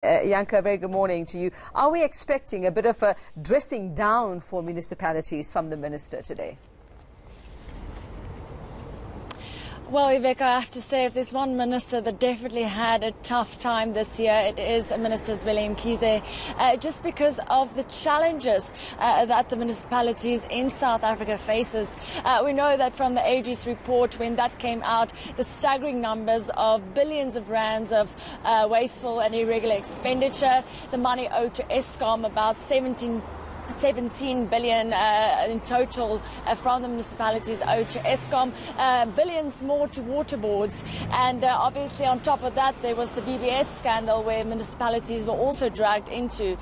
Yanka, very good morning to you. Are we expecting a bit of a dressing down for municipalities from the minister today? Well, Iveka, I have to say, if there's one minister that definitely had a tough time this year, it is Minister Zweli Mkhize, just because of the challenges that the municipalities in South Africa faces. We know that from the AG's report, when that came out, the staggering numbers of billions of rands of wasteful and irregular expenditure, the money owed to Eskom, about 17 billion in total from the municipalities owed to Eskom, billions more to water boards, and obviously on top of that there was the BBS scandal where municipalities were also dragged into.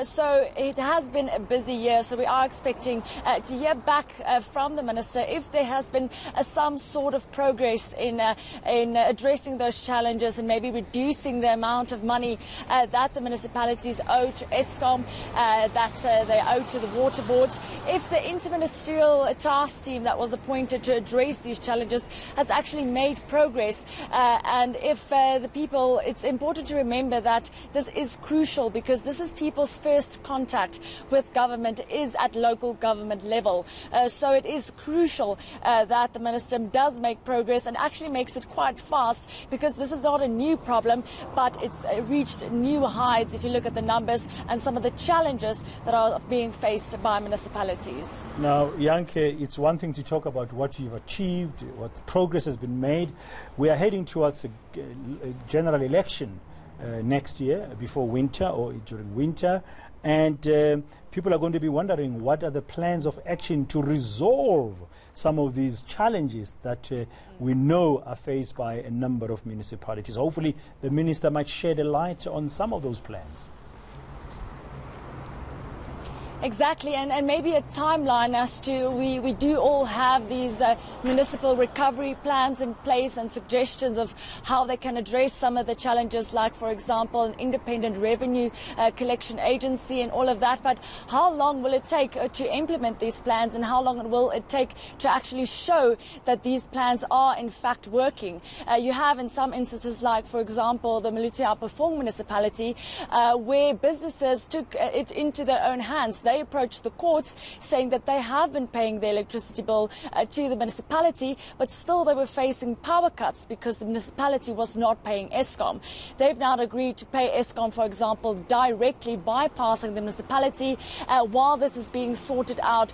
So it has been a busy year, so we are expecting to hear back from the minister if there has been some sort of progress in addressing those challenges and maybe reducing the amount of money that the municipalities owe to Eskom, that they owe to the water boards. If the interministerial task team that was appointed to address these challenges has actually made progress, and if the people, it's important to remember that this is crucial because this is people's first contact with government is at local government level. So it is crucial that the minister does make progress and actually makes it quite fast, because this is not a new problem, but it's reached new highs if you look at the numbers and some of the challenges that are being faced by municipalities. Now, Yanke, it's one thing to talk about what you've achieved, what progress has been made. We are heading towards a general election next year, before winter or during winter, and people are going to be wondering what are the plans of action to resolve some of these challenges that we know are faced by a number of municipalities. Hopefully the minister might shed a light on some of those plans. Exactly, and maybe a timeline as to we do all have these municipal recovery plans in place and suggestions of how they can address some of the challenges, like, for example, an independent revenue collection agency and all of that. But how long will it take to implement these plans, and how long will it take to actually show that these plans are in fact working? You have in some instances, like, for example, the Maluti-Apofong municipality, where businesses took it into their own hands. They approached the courts saying that they have been paying their electricity bill to the municipality, but still they were facing power cuts because the municipality was not paying Eskom. They've now agreed to pay Eskom, for example, directly, bypassing the municipality, while this is being sorted out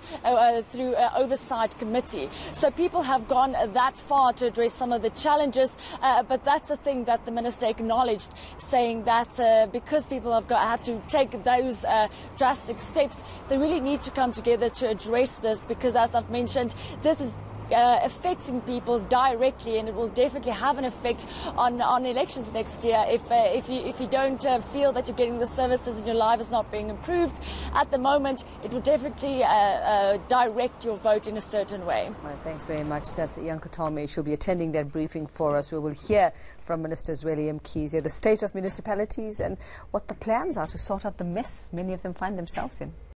through an oversight committee. So people have gone that far to address some of the challenges, but that's the thing that the minister acknowledged, saying that because people have had to take those drastic steps, they really need to come together to address this, because, as I've mentioned, this is affecting people directly, and it will definitely have an effect on elections next year if you don't feel that you're getting the services and your life is not being improved at the moment. It will definitely direct your vote in a certain way. Well, thanks very much. That's Yanka Tome. She'll be attending that briefing for us. We will hear from Minister Zweli Mkhize the state of municipalities and what the plans are to sort out the mess many of them find themselves in.